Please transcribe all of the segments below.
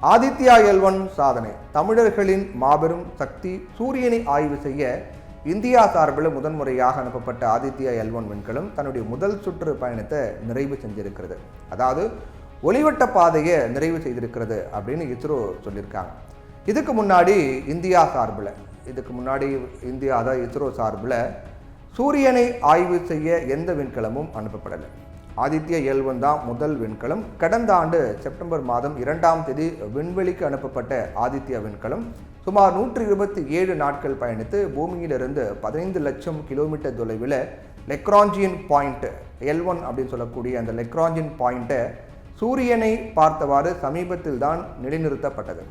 Aditya L1 சாதனை. தமிழர்களின் மாபெரும் சக்தி. சூரியனை ஆய்வு செய்ய இந்தியா சார்பில் முதன்முறையாக அனுப்பப்பட்ட ஆதித்யா L1 விண்கலம் தன்னுடைய முதல் சுற்று பயணத்தை நிறைவு செஞ்சிருக்கிறது. அதாவது ஒளிவட்ட பாதையை நிறைவு செய்திருக்கிறது அப்படின்னு இஸ்ரோ சொல்லியிருக்காங்க. இதுக்கு முன்னாடி இஸ்ரோ சார்பில் சூரியனை ஆய்வு செய்ய எந்த விண்கலமும் அனுப்பப்படலை. ஆதித்யா L1 தான் முதல் விண்கலம். கடந்த ஆண்டு செப்டம்பர் மாதம் 2ஆம் தேதி விண்வெளிக்கு அனுப்பப்பட்ட ஆதித்யா விண்கலம் சுமார் 127 நாட்கள் பயணித்து பூமியிலிருந்து 15 லட்சம் கிலோமீட்டர் தொலைவில் லெக்ராஞ்சியன் பாயிண்ட் L1 அப்படின்னு சொல்லக்கூடிய அந்த லெக்ராஞ்சியன் பாயிண்ட்டை சூரியனை பார்த்தவாறு சமீபத்தில் தான் நிலைநிறுத்தப்பட்டது.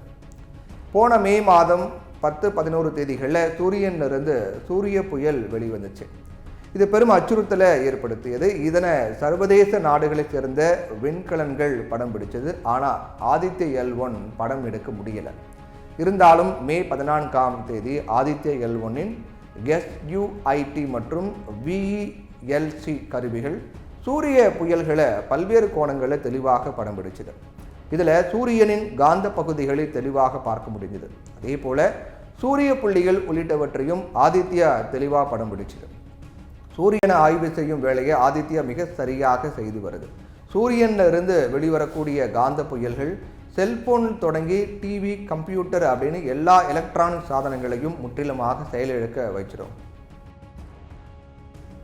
போன மே மாதம் 10-11 தேதிகளில் சூரியனிலிருந்து சூரிய புயல் வெளிவந்துச்சு. இது பெரும் அச்சுறுத்தலை ஏற்படுத்தியது. இதனை சர்வதேச நாடுகளை சேர்ந்த விண்கலன்கள் படம் பிடிச்சது. ஆனால் ஆதித்யா L1 படம் எடுக்க முடியலை. இருந்தாலும் மே 14ஆம் தேதி ஆதித்யா L1இன் SUIT மற்றும் VELC கருவிகள் சூரிய புயல்களை பல்வேறு கோணங்களில் தெளிவாக படம் பிடிச்சது. இதில் சூரியனின் காந்த பகுதிகளை தெளிவாக பார்க்க முடிஞ்சது. அதே போல சூரிய புள்ளிகள் உள்ளிட்டவற்றையும் ஆதித்யா தெளிவாக படம் பிடிச்சது. சூரியனை ஆய்வு செய்யும் வேலையை ஆதித்யா மிக சரியாக செய்து வருது. சூரியனிலிருந்து வெளிவரக்கூடிய காந்த புயல்கள் செல்போன் தொடங்கி டிவி, கம்ப்யூட்டர் அப்படின்னு எல்லா எலக்ட்ரானிக் சாதனங்களையும் முற்றிலுமாக செயலிழக்க வைச்சிடும்.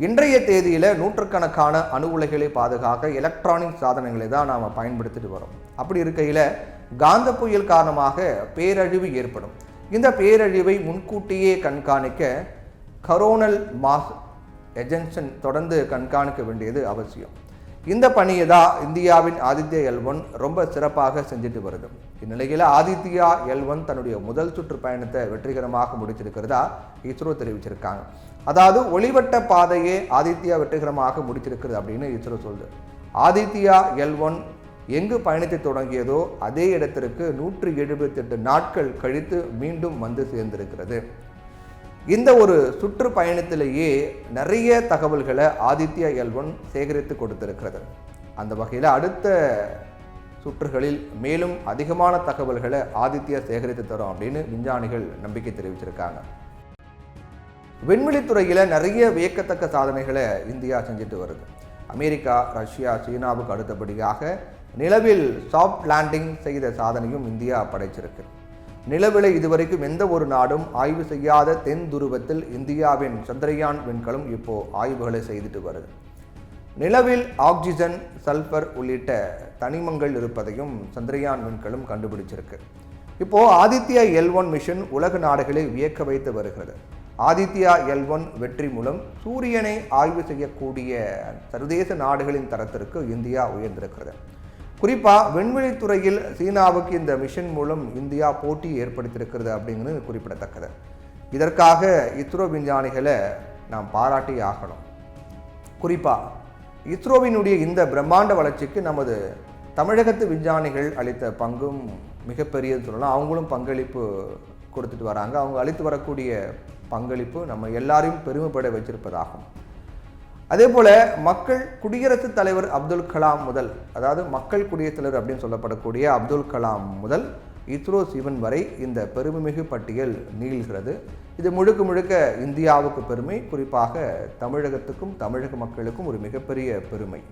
இன்றைய தேதியில் நூற்றுக்கணக்கான அணு உலைகளை பாதுகாக்க எலக்ட்ரானிக் சாதனங்களை தான் நாம் பயன்படுத்திட்டு வரோம். அப்படி இருக்கையில் காந்த புயல் காரணமாக பேரழிவு ஏற்படும். இந்த பேரழிவை முன்கூட்டியே கண்காணிக்க கரோனல் மாஸ் ஏஜென்சி தொடர்ந்து கண்காணிக்க வேண்டியது அவசியம். இந்த பணியை தான் இந்தியாவின் ஆதித்யா L1 ரொம்ப சிறப்பாக செஞ்சுட்டு வருது. இந்நிலையில் ஆதித்யா L1 தன்னுடைய முதல் சுற்று பயணத்தை வெற்றிகரமாக முடிச்சிருக்கிறதா இஸ்ரோ தெரிவிச்சிருக்காங்க. அதாவது ஒளிவட்ட பாதையே ஆதித்யா வெற்றிகரமாக முடிச்சிருக்கிறது அப்படின்னு இஸ்ரோ சொல்லுது. ஆதித்யா L1 எங்கு பயணத்தை தொடங்கியதோ அதே இடத்திற்கு 178 நாட்கள் கழித்து மீண்டும் வந்து சேர்ந்திருக்கிறது. இந்த ஒரு சுற்று பயணத்திலேயே நிறைய தகவல்களை ஆதித்யா L1 சேகரித்து கொடுத்திருக்கிறது. அந்த வகையில் அடுத்த சுற்றுகளில் மேலும் அதிகமான தகவல்களை ஆதித்யா சேகரித்து தரும் அப்படின்னு விஞ்ஞானிகள் நம்பிக்கை தெரிவிச்சிருக்காங்க. விண்வெளித்துறையில் நிறைய வியக்கத்தக்க சாதனைகளை இந்தியா செஞ்சுட்டு வருது. அமெரிக்கா, ரஷ்யா, சீனாவுக்கு அடுத்தபடியாக நிலவில் சாஃப்ட் லேண்டிங் செய்த சாதனையும் இந்தியா படைச்சிருக்கு. நிலவில் இதுவரைக்கும் எந்த ஒரு நாடும் ஆய்வு செய்யாத தென் துருவத்தில் இந்தியாவின் சந்திரயான் விண்கலம் இப்போ ஆய்வுகளை செய்துட்டு வருது. நிலவில் ஆக்சிஜன், சல்ஃபர் உள்ளிட்ட தனிமங்கள் இருப்பதையும் சந்திரயான் விண்கலம் கண்டுபிடிச்சிருக்கு. இப்போ ஆதித்யா L1 மிஷன் உலக நாடுகளை வியக்க வைத்து வருகிறது. ஆதித்யா L1 வெற்றி மூலம் சூரியனை ஆய்வு செய்யக்கூடிய சர்வதேச நாடுகளின் தரத்திற்கு இந்தியா உயர்ந்திருக்கிறது. குறிப்பாக விண்வெளித்துறையில் சீனாவுக்கு இந்த மிஷன் மூலம் இந்தியா போட்டி ஏற்படுத்தியிருக்கிறது அப்படிங்கிறது குறிப்பிடத்தக்கது. இதற்காக இஸ்ரோ விஞ்ஞானிகளை நாம் பாராட்டி ஆகணும். குறிப்பாக இஸ்ரோவினுடைய இந்த பிரம்மாண்ட வளர்ச்சிக்கு நமது தமிழகத்து விஞ்ஞானிகள் அளித்த பங்கும் மிகப்பெரியது சொல்லலாம். அவங்களும் பங்களிப்பு கொடுத்துட்டு வராங்க. அவங்க அளித்து வரக்கூடிய பங்களிப்பு நம்ம எல்லாரையும் பெருமைப்பட வச்சிருப்பதாகும். அதே போல குடியரசுத் தலைவர் அப்துல் கலாம் முதல், அதாவது மக்கள் குடியரசுத் தலைவர் அப்படின்னு சொல்லப்படக்கூடிய அப்துல் கலாம் முதல் இஸ்ரோ சிவன் வரை இந்த பெருமைமிகு பட்டியல் நீள்கிறது. இது முழுக்க இந்தியாவுக்கு பெருமை. குறிப்பாக தமிழகத்துக்கும் தமிழக மக்களுக்கும் ஒரு மிகப்பெரிய பெருமை.